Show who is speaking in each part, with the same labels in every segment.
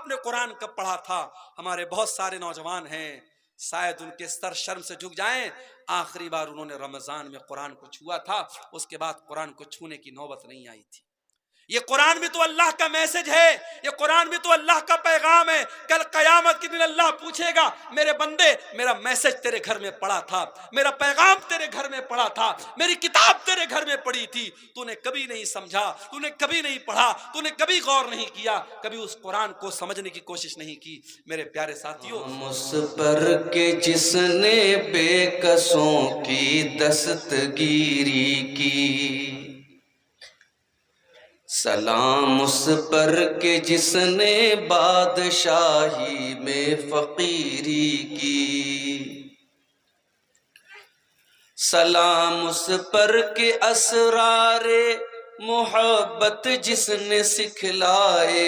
Speaker 1: आपने कुरान कब पढ़ा था? हमारे बहुत सारे नौजवान हैं, शायद उनके सर शर्म से झुक जाएं। आखिरी बार उन्होंने रमजान में कुरान को छुआ था, उसके बाद कुरान को छूने की नौबत नहीं आई थी। ये कुरान भी तो अल्लाह का मैसेज है, ये कुरान भी तो अल्लाह का पैगाम है। कल कयामत के दिन अल्लाह पूछेगा, मेरे बंदे मेरा मैसेज तेरे घर में पड़ा था, मेरा पैगाम तेरे घर में पड़ा था, मेरी किताब तेरे घर में पड़ी थी, तूने कभी नहीं समझा, तूने कभी नहीं पढ़ा, तूने कभी गौर नहीं किया, कभी उस कुरान को समझने की कोशिश नहीं की। मेरे प्यारे साथियों,
Speaker 2: उस पर के जिसने बेकसों की दस्तगीरी की, सलाम उस पर के जिसने बादशाही में फकीरी की, सलाम उस पर के असरारे मोहब्बत जिसने सिखलाए,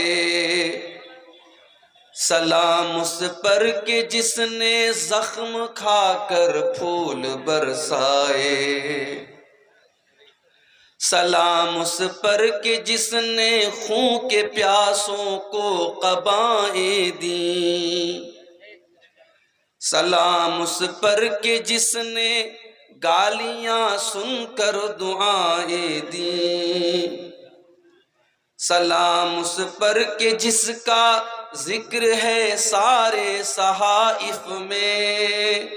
Speaker 2: सलाम उस पर के जिसने जख्म खाकर फूल बरसाए, सलाम उस पर के जिसने खून के प्यासों को क़बाएं दी, सलाम उस पर के जिसने गालियां सुनकर दुआएं दी, सलाम उस पर के जिसका जिक्र है सारे सहाइफ में,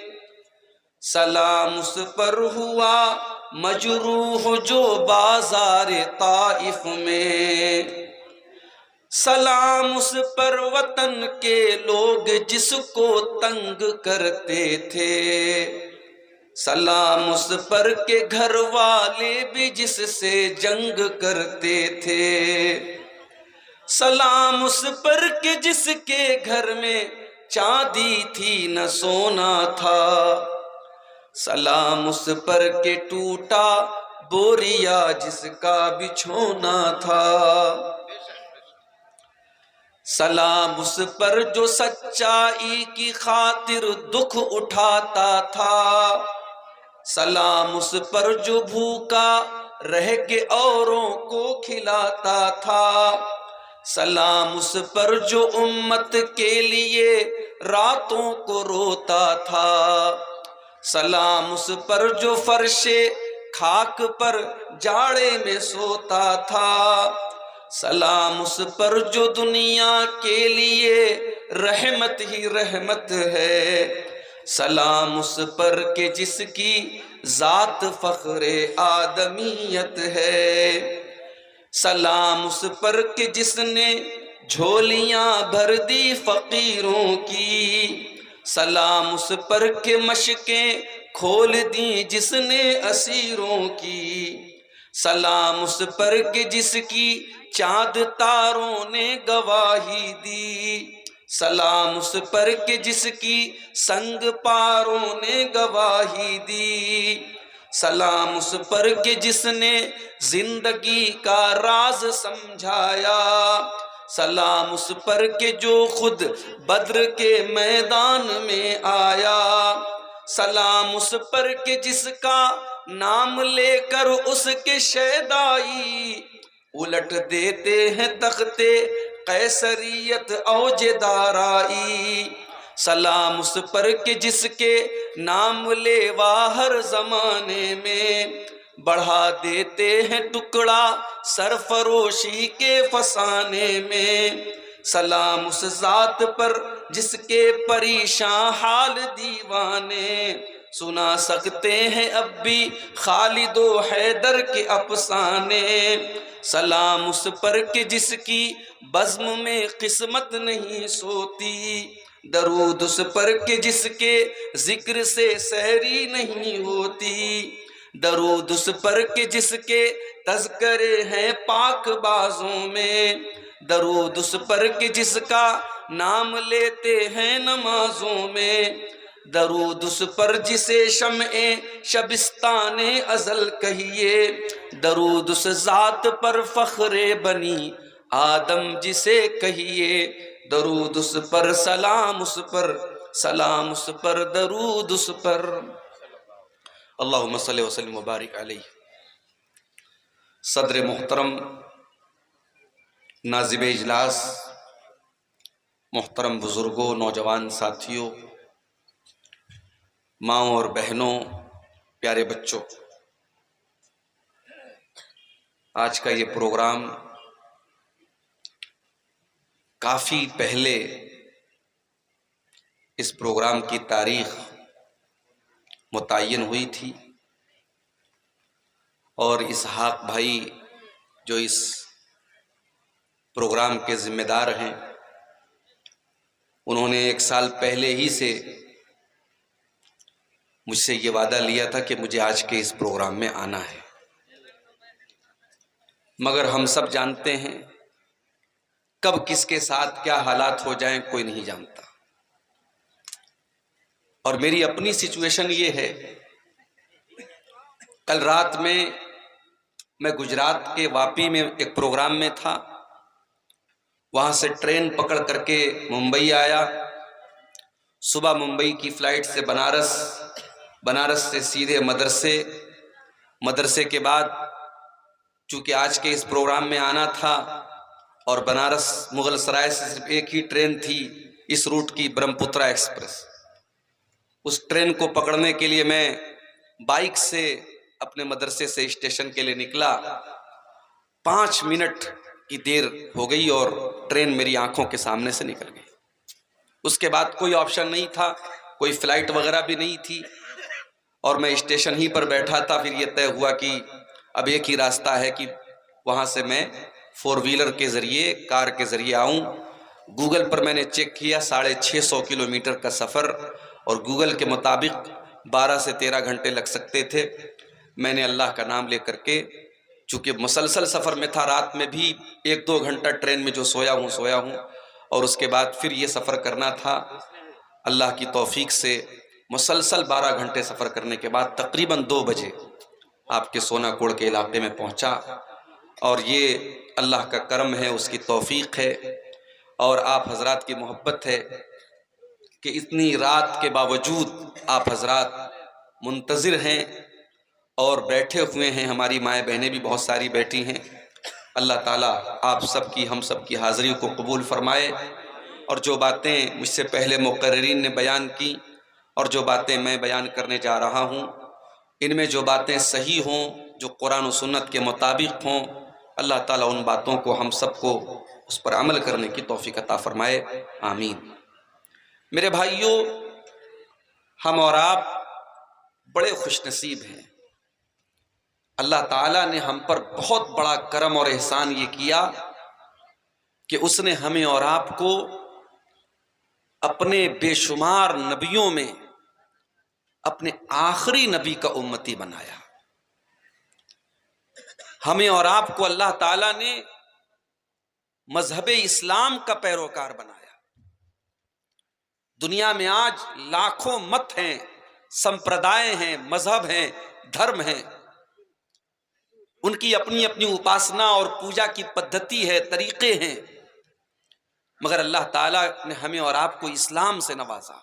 Speaker 2: सलाम उस पर हुआ मजरूह जो बाजार ताइफ में, सलाम उस पर वतन के लोग जिसको तंग करते थे, सलाम उस पर के घर वाले भी जिससे जंग करते थे, सलाम उस पर के जिसके घर में चांदी थी न सोना था, सलाम उस पर के टूटा बोरिया जिसका बिछोना था, सलाम उस पर जो सच्चाई की खातिर दुख उठाता था, सलाम उस पर जो भूखा रह के औरों को खिलाता था, सलाम उस पर जो उम्मत के लिए रातों को रोता था, सलाम उस पर जो फर्शे खाक पर जाड़े में सोता था, सलाम उस पर जो दुनिया के लिए रहमत ही रहमत है, सलाम उस पर के जिसकी जात फख्रे आदमियत है, सलाम उस पर के जिसने झोलियां भर दी फकीरों की, सलाम उस पर के मशकें खोल दी जिसने असीरों की, सलाम उस पर के जिसकी चांद तारों ने गवाही दी, सलाम उस पर के जिसकी संग पारों ने गवाही दी, सलाम उस पर के जिसने जिंदगी का राज समझाया, सलाम उस पर के जो खुद बद्र के मैदान में आया, सलाम उस पर के जिसका नाम लेकर उसके शहदाई उलट देते हैं तख्ते कैसरियत औजदाराई, सलाम उस पर के जिसके नाम लेवा हर जमाने में बढ़ा देते हैं टुकड़ा सरफरोशी के फसाने में, सलाम उस जात पर जिसके परेशान हाल दीवाने सुना सकते हैं अब भी खालिदो हैदर के अफसाने, सलाम उस पर के जिसकी बज़्म में किस्मत नहीं सोती, दरूद उस पर के जिसके जिक्र से सहरी नहीं होती, दरूद उस पर के जिसके तज़करे हैं पाक बाजों में, दरूद उस पर के जिसका नाम लेते हैं नमाजों में, दरूद उस पर जिसे शम्ए शबिस्ताने अज़ल कहिए, दरूद उस ज़ात पर फ़ख्रे बनी आदम जिसे कहिए, दरूद उस पर सलाम उस पर सलाम उस पर दरूद उस पर। अल्लाहुम्मा सल्लि व सल्लिम व बारिक अलैहि। सदर मोहतरम, नाज़िब इजलास, मोहतरम बुजुर्गों, नौजवान साथियों, माँओं और बहनों, प्यारे बच्चों, आज का ये प्रोग्राम काफ़ी पहले इस प्रोग्राम की तारीख मुतय्यन हुई थी और इसहाक भाई जो इस प्रोग्राम के जिम्मेदार हैं, उन्होंने 1 साल पहले ही से मुझसे ये वादा लिया था कि मुझे आज के इस प्रोग्राम में आना है। मगर हम सब जानते हैं कब किसके साथ क्या हालात हो जाएं कोई नहीं जानता। और मेरी अपनी सिचुएशन ये है, कल रात में मैं गुजरात के वापी में एक प्रोग्राम में था, वहाँ से ट्रेन पकड़ करके मुंबई आया। सुबह मुंबई की फ़्लाइट से बनारस, बनारस से सीधे मदरसे, मदरसे के बाद चूँकि आज के इस प्रोग्राम में आना था और बनारस मुगल सराय से सिर्फ एक ही ट्रेन थी इस रूट की, ब्रह्मपुत्रा एक्सप्रेस। उस ट्रेन को पकड़ने के लिए मैं बाइक से अपने मदरसे से स्टेशन के लिए निकला। 5 मिनट की देर हो गई और ट्रेन मेरी आंखों के सामने से निकल गई। उसके बाद कोई ऑप्शन नहीं था, कोई फ्लाइट वगैरह भी नहीं थी और मैं स्टेशन ही पर बैठा था। फिर ये तय हुआ कि अब एक ही रास्ता है कि वहाँ से मैं 4 व्हीलर के ज़रिए, कार के ज़रिए आऊँ। गूगल पर मैंने चेक किया, 650 किलोमीटर का सफ़र और गूगल के मुताबिक 12 से 13 घंटे लग सकते थे। मैंने अल्लाह का नाम ले करके, चूँकि मुसलसल सफ़र में था, रात में भी 1-2 घंटा ट्रेन में जो सोया हूँ और उसके बाद फिर ये सफ़र करना था। अल्लाह की तौफीक से मुसलसल 12 घंटे सफ़र करने के बाद तकरीबन 2 बजे आपके सोनाकोड़ के इलाके में पहुँचा। और ये अल्लाह का करम है, उसकी तौफीक है और आप हजरात की मोहब्बत है कि इतनी रात के बावजूद आप हजरात मुंतज़िर हैं और बैठे हुए हैं। हमारी माएँ बहनें भी बहुत सारी बैठी हैं। अल्लाह ताला आप सब की, हम सब की हाज़िरी को कबूल फरमाए। और जो बातें मुझसे पहले मुक़र्रिरीन ने बयान की और जो बातें मैं बयान करने जा रहा हूँ, इनमें जो बातें सही हों, जो कुरान और सुन्नत के मुताबिक हों, अल्लाह ताला उन बातों को हम सबको उस पर अमल करने की तौफीक अता फरमाए, आमीन। मेरे भाइयों, हम और आप बड़े खुशनसीब हैं। अल्लाह ताला ने हम पर बहुत बड़ा करम और एहसान ये किया कि उसने हमें और आपको अपने बेशुमार नबियों में अपने आखिरी नबी का उम्मती बनाया। हमें और आपको अल्लाह ताला ने मजहब इस्लाम का पैरोकार बनाया। दुनिया में आज लाखों मत हैं, संप्रदाय हैं, मजहब हैं, धर्म हैं, उनकी अपनी अपनी उपासना और पूजा की पद्धति है, तरीके हैं। मगर अल्लाह ताला ने हमें और आपको इस्लाम से नवाजा,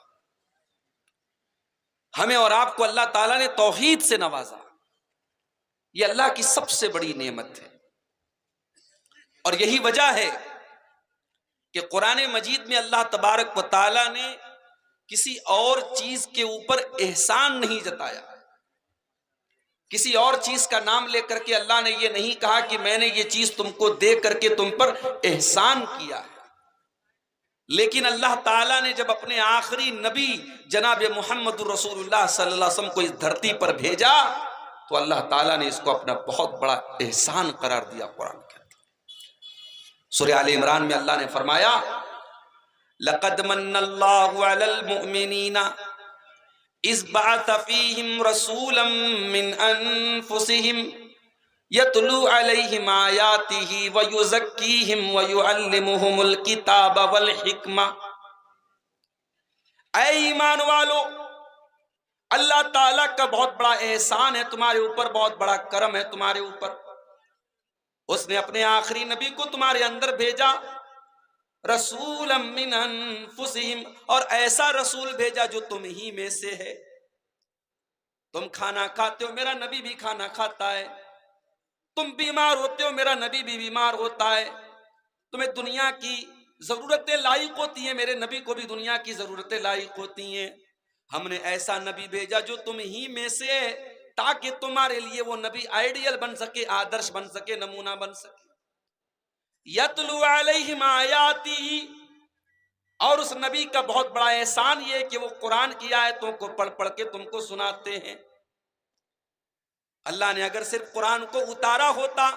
Speaker 2: हमें और आपको अल्लाह ताला ने तौहीद से नवाजा। ये अल्लाह की सबसे बड़ी नेमत है और यही वजह है कि कुरान मजीद में अल्लाह तबारक व ताला ने किसी और चीज के ऊपर एहसान नहीं जताया। किसी और चीज का नाम लेकर के अल्लाह ने ये नहीं कहा कि मैंने ये चीज तुमको दे करके तुम पर एहसान किया है। लेकिन अल्लाह ताला ने जब अपने आखिरी नबी जनाब मोहम्मद रसूलुल्लाह सल्लल्लाहु अलैहि वसल्लम को इस धरती पर भेजा तो अल्लाह ताला ने इसको अपना बहुत बड़ा एहसान करार दिया। कुरान के सूरह आल इमरान में अल्लाह ने फरमाया, लक़द मन्नल्लाहु अलल मुमिनीना इज़ बअथ फ़ीहिम रसूलन मिन अनफुसिहिम यतलू अलैहिम आयातिही व युज़क्कीहिम व युअल्लिमुहुमुल किताब वल हिकमा। ऐ ईमान वालो, अल्लाह ताला का बहुत बड़ा एहसान है तुम्हारे ऊपर, बहुत बड़ा करम है तुम्हारे ऊपर। उसने अपने आखिरी नबी को तुम्हारे अंदर भेजा, रसूलन मिन अनफुसिहिम, और ऐसा रसूल भेजा जो तुम ही में से है। तुम खाना खाते हो, मेरा नबी भी खाना खाता है। तुम बीमार होते हो, मेरा नबी भी बीमार होता है। तुम्हें दुनिया की
Speaker 1: जरूरतें लायक होती हैं, मेरे नबी को भी दुनिया की जरूरतें लायक होती हैं। हमने ऐसा नबी भेजा जो तुम ही में से है, ताकि तुम्हारे लिए वो नबी आइडियल बन सके, आदर्श बन सके, नमूना बन सके। यतलु अलैहिम आयातिही, और उस नबी का बहुत बड़ा एहसान ये है कि वो कुरान की आयतों को पढ़ पढ़ के तुमको सुनाते हैं। अल्लाह ने अगर सिर्फ कुरान को उतारा होता,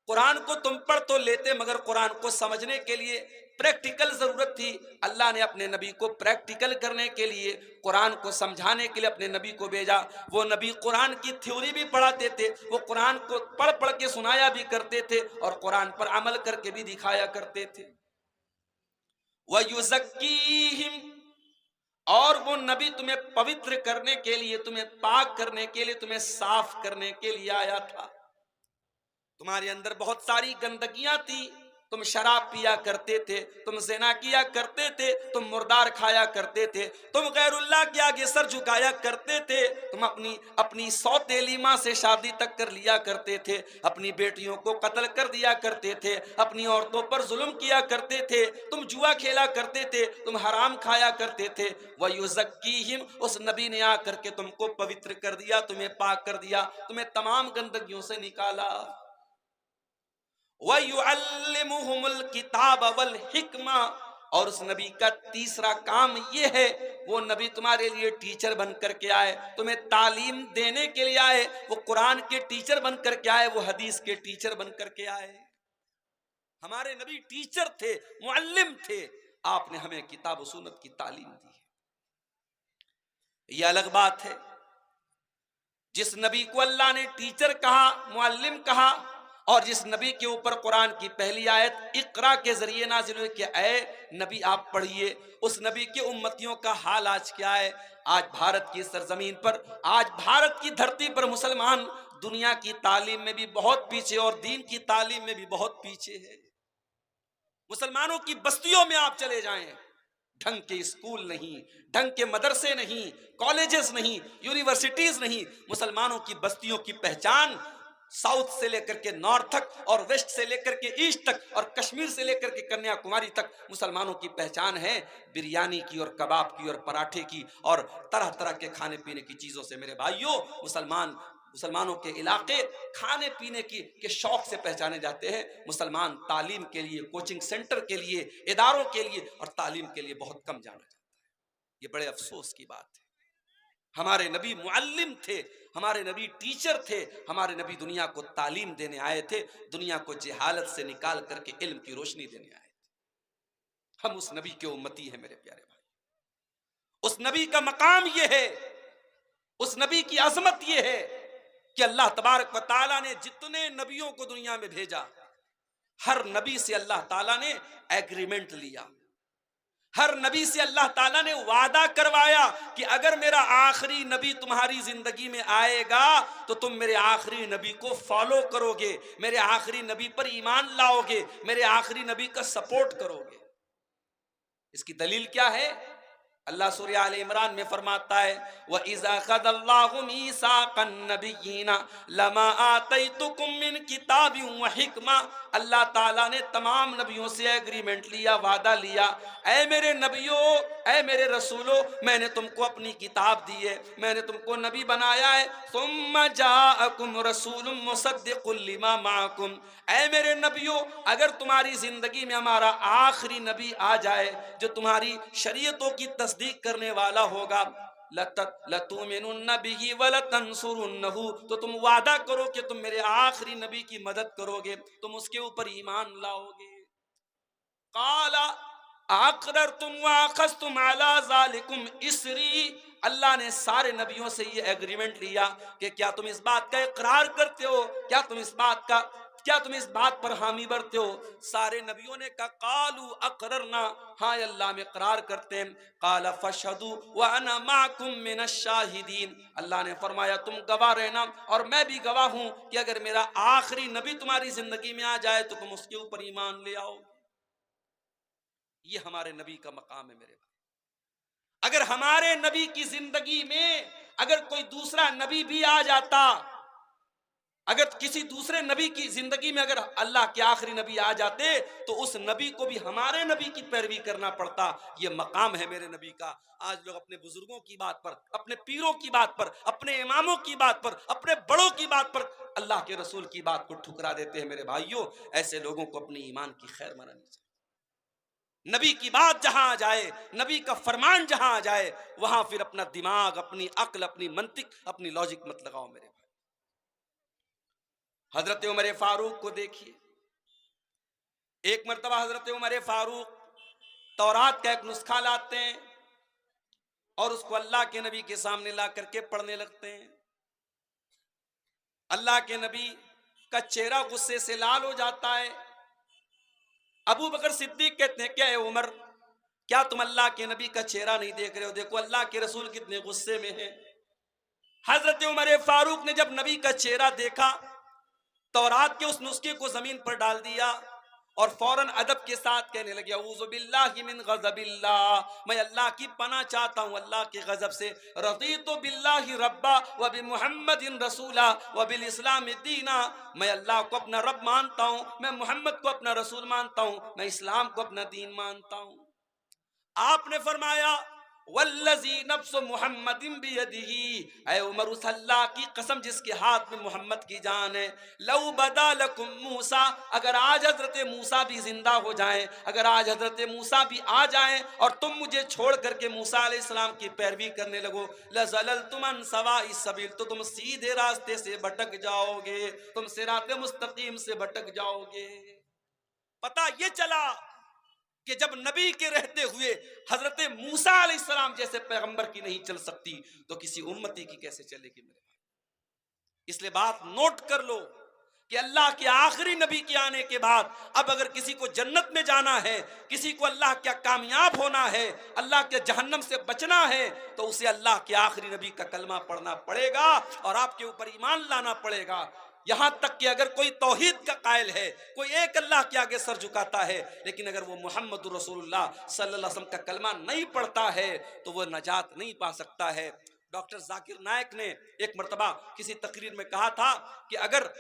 Speaker 1: कुरान को तुम पढ़ तो लेते, मगर कुरान को समझने के लिए प्रैक्टिकल जरूरत थी। अल्लाह ने अपने नबी को प्रैक्टिकल करने के लिए, कुरान को समझाने के लिए अपने नबी को भेजा। वो नबी कुरान की थ्योरी भी पढ़ाते थे, वो कुरान को पढ़ पढ़ के सुनाया भी करते थे और कुरान पर अमल करके भी दिखाया करते थे। वयुज़क्कीहिम, और वो नबी तुम्हें पवित्र करने के लिए, तुम्हें पाक करने के लिए, तुम्हें साफ करने के लिए आया था। तुम्हारे अंदर बहुत सारी गंदगियां थी, तुम शराब पिया करते थे, तुम ज़िना किया करते थे, तुम मुर्दार खाया करते थे, तुम गैरुल्लाह के आगे सर झुकाया करते थे, तुम अपनी सौतेली मां से शादी तक कर लिया करते थे, अपनी बेटियों को कत्ल कर दिया करते थे, अपनी औरतों पर जुल्म किया करते थे, तुम जुआ खेला करते थे, तुम हराम खाया करते थे। वयुज़क्कीहिम, उस नबी ने आकर के तुमको पवित्र कर दिया, तुम्हें पाक कर दिया, तुम्हें तमाम गंदगियों से निकाला। वयुअल्लिमुहुमुल किताब वल हिक्मा, और उस नबी का तीसरा काम यह है, वो नबी तुम्हारे लिए टीचर बन करके आए, तुम्हें तालीम देने के लिए आए। वो कुरान के टीचर बन करके आए, वो हदीस के टीचर बन करके आए। हमारे नबी टीचर थे, मुअल्लिम थे। आपने हमें किताब और सुन्नत की तालीम दी है। यह अलग बात है, जिस नबी को अल्लाह ने टीचर कहा, मुअल्लिम कहा, और जिस नबी के ऊपर कुरान की पहली आयत इकरा के जरिए नाजिल हुई कि ऐ नबी आप पढ़िए, उस नबी के उम्मतियों का हाल आज क्या है। आज भारत की सरजमीन पर, आज भारत की धरती पर मुसलमान दुनिया की तालीम में भी बहुत पीछे और दीन की तालीम में भी बहुत पीछे है। मुसलमानों की बस्तियों में आप चले जाएं, ढंग के स्कूल नहीं, ढंग के मदरसे नहीं, कॉलेजेस नहीं, यूनिवर्सिटीज नहीं। मुसलमानों की बस्तियों की पहचान साउथ से लेकर के नॉर्थ तक, और वेस्ट से लेकर के ईस्ट तक, और कश्मीर से लेकर के कन्याकुमारी तक मुसलमानों की पहचान है बिरयानी की और कबाब की और पराठे की और तरह तरह के खाने पीने की चीजों से। मेरे भाइयों, मुसलमानों के इलाके खाने पीने के शौक से पहचाने जाते हैं। मुसलमान तालीम के लिए, कोचिंग सेंटर के लिए, इदारों के लिए और तालीम के लिए बहुत कम जाना जाता है। ये बड़े अफसोस की बात है। हमारे नबी मुअल्लिम थे, हमारे नबी टीचर थे, हमारे नबी दुनिया को तालीम देने आए थे, दुनिया को जहालत से निकाल करके इल्म की रोशनी देने आए थे। हम उस नबी के उम्मती हैं मेरे प्यारे भाई। उस नबी का मकाम यह है, उस नबी की अजमत यह है कि अल्लाह तबारक व तआला ने जितने नबियों को दुनिया में भेजा, हर नबी से अल्लाह ताला ने एग्रीमेंट लिया, हर नबी से अल्लाह ताला ने वादा करवाया कि अगर मेरा आखिरी नबी तुम्हारी जिंदगी में आएगा तो तुम मेरे आखिरी नबी को फॉलो करोगे, मेरे आखिरी नबी पर ईमान लाओगे, मेरे आखिरी नबी का सपोर्ट करोगे। इसकी दलील क्या है? अल्लाह सूरह आल इमरान में फरमाता है, व इज़ा अख़ज़ल्लाहु मीसाक़न नबिय्यीना लमा आतैतुकुम मिन किताबिन व हिक्मा। अल्लाह ताला ने तमाम नबियों से एग्रीमेंट लिया, वादा लिया, ऐ मेरे नबियों, ऐ मेरे रसूलों, मैंने तुमको अपनी किताब दी है, मैंने तुमको नबी बनाया है। सुम्मा जाअकुम रसूलुम मुसद्दिक़ुल लिमा माअकुम। ऐ मेरे नबियों, अगर तुम्हारी जिंदगी में हमारा आखिरी नबी आ जाए जो तुम्हारी शरीयतों की तस्दीक करने वाला होगा, लतुमिनुन्न बिही व लतंसुरुन्नहु, तो तुम वादा करो कि तुम मेरे आखिरी नबी की मदद करोगे, तुम उसके ऊपर ईमान लाओगे। काला अक़ररतुम व अख़ज़्तुम अला ज़ालिकुम इसरी। अल्लाह ने सारे नबियों से ये एग्रीमेंट लिया कि क्या तुम इस बात का इकरार करते हो, क्या तुम इस बात पर हामी भरते हो? सारे नबियों ने कहा कालू अक़ररना, हाँ अल्लाह में इकरार करते हैं। काला फशहदू व अना माकुम मिनश शाहिदीन। अल्लाह ने फरमाया तुम गवाह रहना और मैं भी गवाह हूं कि अगर मेरा आखिरी नबी तुम्हारी जिंदगी में आ जाए तो तुम उसके ऊपर ईमान ले आओ। ये हमारे नबी का मकाम है मेरे भाई। अगर हमारे नबी की जिंदगी में अगर कोई दूसरा नबी भी आ जाता अगर किसी दूसरे नबी की जिंदगी में अगर अल्लाह के आखिरी नबी आ जाते तो उस नबी को भी हमारे नबी की पैरवी करना पड़ता। ये मकाम है मेरे नबी का। आज लोग अपने बुजुर्गों की बात पर, अपने पीरों की बात पर, अपने इमामों की बात पर, अपने बड़ों की बात पर अल्लाह के रसूल की बात को ठुकरा देते हैं। मेरे भाइयों, ऐसे लोगों को अपनी ईमान की खैर मनानी चाहिए। नबी की बात जहां आ जाए, नबी का फरमान जहां आ जाए, वहां फिर अपना दिमाग, अपनी अक्ल, अपनी मंतिक, अपनी लॉजिक मत लगाओ मेरे भाई। हजरत उमर फारूक को देखिए। एक मर्तबा हजरत उमर फारूक तौरात का एक नुस्खा लाते हैं और उसको अल्लाह के नबी के सामने ला करके पढ़ने लगते हैं। अल्लाह के नबी का चेहरा गुस्से से लाल हो जाता है। अबू बकर सिद्दीक कहते हैं, क्या है उमर, क्या तुम अल्लाह के नबी का चेहरा नहीं देख रहे हो? देखो अल्लाह के रसूल कितने गुस्से में हैं। हजरत उमर फारूक ने जब नबी का चेहरा देखा, तौरात के उस नुस्खे को जमीन पर डाल दिया और फौरन अदब के साथ कहने लगे, औज़ु बिल्लाहि मिन गज़बिल्लाह, मैं अल्लाह की पनाह चाहता हूँ अल्लाह के गजब से। रज़ीतु बिल्लाहि रब्बा व बि मुहम्मदिन रसूला व बिल इस्लाम दीना, मैं अल्लाह को अपना रब मानता हूँ, मैं मोहम्मद को अपना रसूल मानता हूँ, मैं इस्लाम को अपना दीन मानता हूँ। आपने फरमाया, वल्लज़ी नफ्सु मुहम्मदिन बियदिही, ऐ उमर उस अल्लाह की कसम जिसके हाथ में मोहम्मद की जान है, लौ बदा लकुम मूसा, अगर आज हजरत मूसा भी जिंदा हो जाएं, अगर आज हजरत मूसा भी आ जाएं और तुम मुझे छोड़ करके मूसा अलैहिस्सलाम की पैरवी करने लगो, लज़ललतुम अन सवाई सबील, तो तुम सीधे रास्ते से भटक जाओगे, तुम सिराते मुस्तकीम से भटक जाओगे। पता ये चला कि जब नबी के रहते हुए हजरत मूसा अलैहिस्सलाम जैसे पैगंबर की नहीं चल सकती तो किसी उम्मती की कैसे चलेगी मेरे भाई। इसलिए बात नोट कर लो कि अल्लाह के आखिरी नबी के आने के बाद अब अगर किसी को जन्नत में जाना है, किसी को अल्लाह क्या कामयाब होना है, अल्लाह के जहन्नम से बचना है, तो उसे अल्लाह के आखिरी नबी का कलमा पढ़ना पड़ेगा और आपके ऊपर ईमान लाना पड़ेगा। यहां तक कि अगर कोई तौहीद का कायल है, कोई एक अल्लाह के आगे सर झुकाता है, लेकिन अगर वो मोहम्मद रसूलुल्लाह सल्लल्लाहु अलैहि वसल्लम का कलमा नहीं पढ़ता है तो वो नजात नहीं पा सकता है। डॉक्टर जाकिर नायक ने एक मर्तबा किसी तकरीर में कहा था कि अगर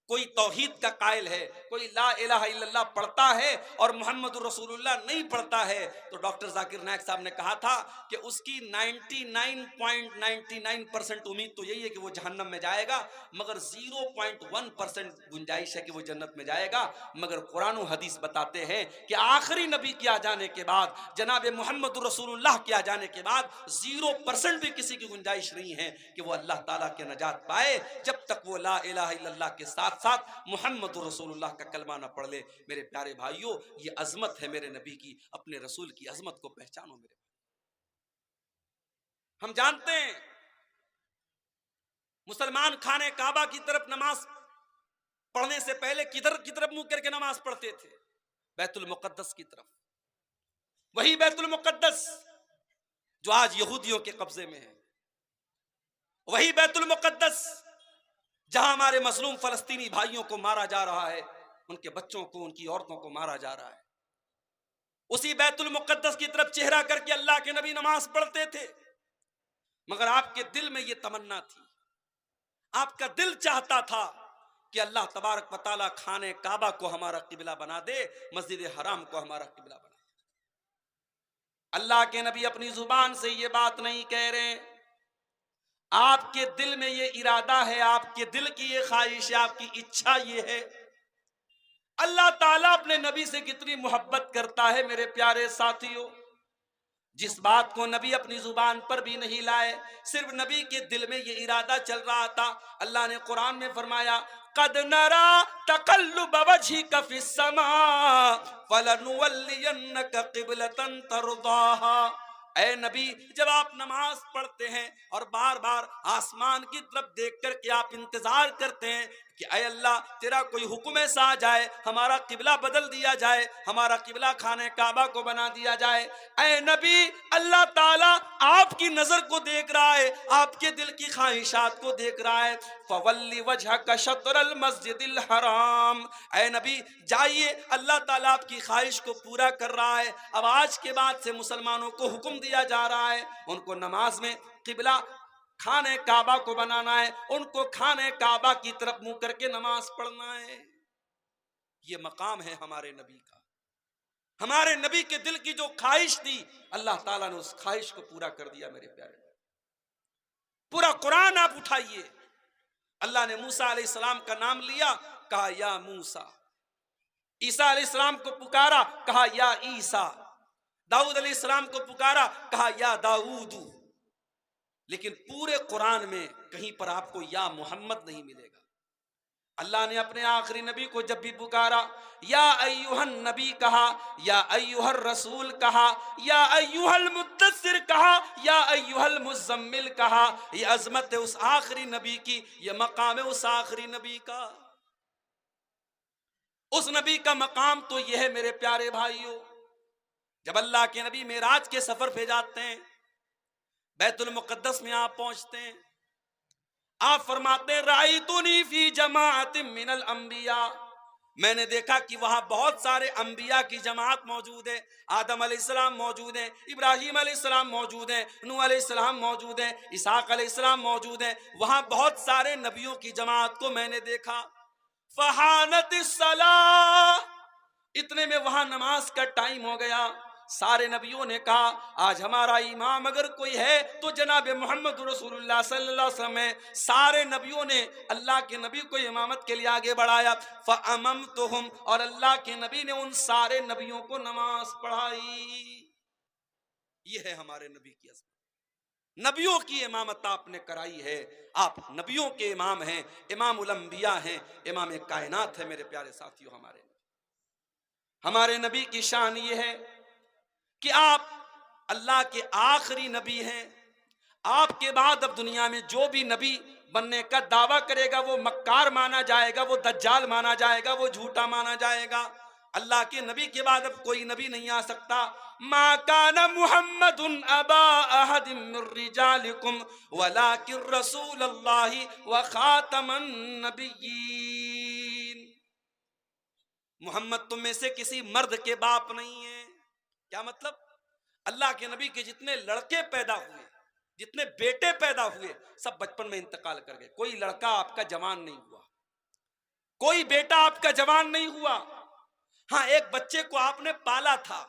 Speaker 1: कोई तौहीद का कायल है, कोई ला इलाहा इल्लल्लाह पढ़ता है और मोहम्मद रसूलुल्लाह नहीं पढ़ता है, तो डॉक्टर जाकिर नायक साहब ने कहा था कि उसकी 99.99% उम्मीद तो यही है कि वो जहन्नम में जाएगा, मगर 0.1% गुंजाइश है कि वो जन्नत में जाएगा। मगर कुरान और हदीस बताते हैं कि आखिरी नबी के आ जाने के बाद, जनाब मोहम्मद रसूलुल्लाह के आ जाने के बाद 0% भी किसी की गुंजाइश नहीं है कि वो अल्लाह ताला के नजात पाए, जब तक वो ला इलाहा इल्लल्लाह के साथ साथ मोहम्मद रसूलुल्लाह का कलमा ना पढ़ ले। मेरे प्यारे भाइयों, ये अजमत है मेरे नबी की, अपने रसूल की अजमत को पहचानो मेरे। हम जानते हैं मुसलमान खाने काबा की तरफ नमाज पढ़ने से पहले किधर की तरफ मुंह करके नमाज पढ़ते थे? बैतुल मुकद्दस की तरफ। वही बैतुल मुकद्दस जो आज यहूदियों के कब्जे में है, वही बैतुल मुकद्दस जहां हमारे मजलूम फलस्तीनी भाइयों को मारा जा रहा है, उनके बच्चों को, उनकी औरतों को मारा जा रहा है, उसी बैतुल मुकद्दस की तरफ चेहरा करके अल्लाह के नबी नमाज पढ़ते थे। मगर आपके दिल में यह तमन्ना थी, आपका दिल चाहता था कि अल्लाह तबारक व तआला खाने काबा को हमारा किबला बना दे, मस्जिद हराम को हमारा किबला बना दे। अल्लाह के नबी अपनी जुबान से ये बात नहीं कह रहे, आपके दिल में ये इरादा है, आपके दिल की ये ख्वाहिश है, आपकी इच्छा ये है। अल्लाह ताला अपने नबी से कितनी मोहब्बत करता है मेरे प्यारे साथियों, जिस बात को नबी अपनी जुबान पर भी नहीं लाए, सिर्फ नबी के दिल में ये इरादा चल रहा था। अल्लाह ने कुरान में फरमाया, कद नरा तकल्लुब वजहिका फिस समा फलनुवल्लियन्नका क़िबलतन तर्दाहा। ऐ नबी, जब आप नमाज पढ़ते हैं और बार बार आसमान की तरफ देख करके आप इंतजार करते हैं कि ऐ अल्लाह तेरा कोई हुक्म ऐसा आ जाए, हमारा किबला बदल दिया जाए, हमारा किबला खाने काबा को बना दिया जाए। ऐ नबी, अल्लाह ताला आपकी नजर को देख रहा है, आपके दिल की ख्वाहिशात को देख रहा है। फवल्ली वजहका शत्रल मस्जिदिल हराम। ऐ नबी जाइए, अल्लाह ताला आपकी ख्वाहिश को पूरा कर रहा है। अब आज के बाद से मुसलमानों को हुक्म दिया जा रहा है, उनको नमाज में किबला खाने काबा को बनाना है, उनको खाने काबा की तरफ मुंह करके नमाज पढ़ना है। ये मकाम है हमारे नबी का। हमारे नबी के दिल की जो ख्वाहिश थी, अल्लाह ताला ने उस ख्वाहिश को पूरा कर दिया मेरे प्यारे। पूरा कुरान आप उठाइए, अल्लाह ने मूसा अलैहिस्सलाम का नाम लिया, कहा या मूसा। ईसा अलैहिस्सलाम को पुकारा, कहा या ईसा। दाऊद अलैहिस्सलाम को पुकारा, कहा या दाऊदू। लेकिन पूरे कुरान में कहीं पर आपको या मोहम्मद नहीं मिलेगा। अल्लाह ने अपने आखिरी नबी को जब भी पुकारा, या अय्युहन नबी कहा, या अय्युहर रसूल कहा, या अय्युहल मुद्दस्सिर कहा, या अय्युहल मुज़म्मिल कहा। ये अजमत है उस आखिरी नबी की, ये मकाम है उस आखिरी नबी का। उस नबी का मकाम तो यह है मेरे प्यारे भाइयों, जब अल्लाह के नबी मेराज के सफर पे जाते हैं, बैतुल मुक़द्दस में आप पहुंचते हैं, आप फरमाते हैं राइतुनी फी जमाअतिन मिनल अंबिया, मैंने देखा कि वहां बहुत सारे अंबिया की जमात मौजूद है। आदम अलैहिस्सलाम मौजूद है, इब्राहिम अलैहिस्सलाम मौजूद है, नूह अलैहिस्सलाम मौजूद है, इसहाक अलैहिस्सलाम मौजूद है। वहां बहुत सारे नबियों की जमात को मैंने देखा। फहानतिस सलाह, इतने में वहां नमाज का टाइम हो गया। सारे नबियों ने कहा आज हमारा इमाम अगर कोई है तो जनाब मोहम्मद रसूलुल्लाह सल्लल्लाहु अलैहि वसल्लम है। सारे नबियों ने अल्लाह के नबी को इमामत के लिए आगे बढ़ाया। फ़अममतुहुम, और अल्लाह के नबी ने उन सारे नबियों को नमाज पढ़ाई। ये है हमारे नबी की अज़मत। नबियों की इमामत आपने कराई है, आप नबियों के इमाम हैं, इमामुल अंबिया हैं, इमाम कायनात है मेरे प्यारे साथियों। हमारे नबी की शान ये है कि आप अल्लाह के आखिरी नबी हैं। आपके बाद अब दुनिया में जो भी नबी बनने का दावा करेगा वो मक्कार माना जाएगा, वो दज्जाल माना जाएगा, वो झूठा माना जाएगा। अल्लाह के नबी के बाद अब कोई नबी नहीं आ सकता। मा काना मुहम्मदुन अबा अहदिम मिर रिजालिकुम वलाकिन रसूलुल्लाहि व खातमन नबिय्यीन। मोहम्मद तुम में से किसी मर्द के बाप नहीं है। क्या मतलब? अल्लाह के नबी के जितने लड़के पैदा हुए, जितने बेटे पैदा हुए, सब बचपन में इंतकाल कर गए। कोई लड़का आपका जवान नहीं हुआ, कोई बेटा आपका जवान नहीं हुआ। हाँ, एक बच्चे को आपने पाला था,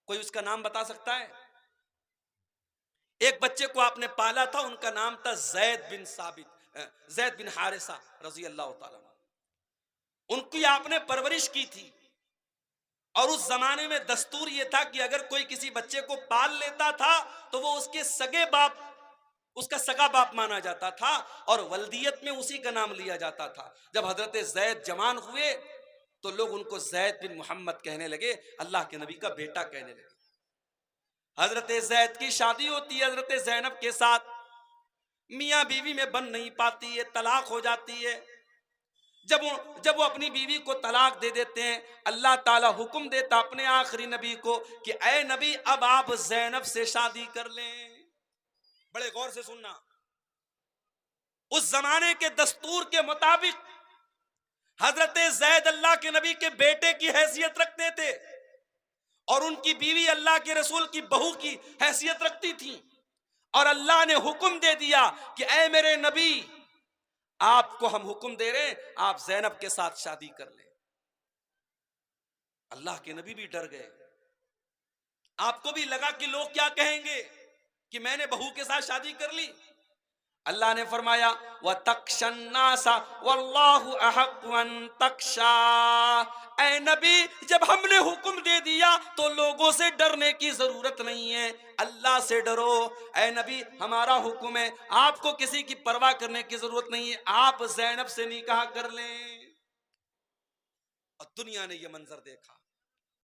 Speaker 1: कोई उसका नाम बता सकता है? एक बच्चे को आपने पाला था, उनका नाम था ज़ैद बिन हारिसा रज़ी अल्लाह ताला। उनकी आपने परवरिश की थी। और उस जमाने में दस्तूर यह था कि अगर कोई किसी बच्चे को पाल लेता था तो वो उसके सगे बाप, उसका सगा बाप माना जाता था और वल्दियत में उसी का नाम लिया जाता था। जब हजरत ज़ैद जवान हुए तो लोग उनको ज़ैद बिन मोहम्मद कहने लगे, अल्लाह के नबी का बेटा कहने लगे। हजरत ज़ैद की शादी होती है हजरत ज़ैनब के साथ, मियाँ बीवी में बन नहीं पाती है, तलाक हो जाती है। जब वो अपनी बीवी को तलाक दे देते हैं, अल्लाह ताला हुक्म देता अपने आखिरी नबी को कि ऐ नबी अब आप ज़ैनब से शादी कर लें। बड़े गौर से सुनना, उस जमाने के दस्तूर के मुताबिक हजरत ज़ैद अल्लाह के नबी के बेटे की हैसियत रखते थे और उनकी बीवी अल्लाह के रसूल की बहू की हैसियत रखती थी। और अल्लाह ने हुक्म दे दिया कि ऐ मेरे नबी, आपको हम हुक्म दे रहे हैं आप ज़ैनब के साथ शादी कर ले। अल्लाह के नबी भी डर गए। आपको भी लगा कि लोग क्या कहेंगे कि मैंने बहू के साथ शादी कर ली। अल्लाह ने फरमाया व तख्शन्नासा वल्लाहु अहक्कु अन तख्शा। ऐ नबी, जब हमने हुक्म दे दिया तो लोगों से डरने की जरूरत नहीं है, अल्लाह से डरो। ऐ नबी, हमारा हुक्म है, आपको किसी की परवाह करने की जरूरत नहीं है, आप ज़ैनब से निकाह कर लें। और दुनिया ने यह मंजर देखा,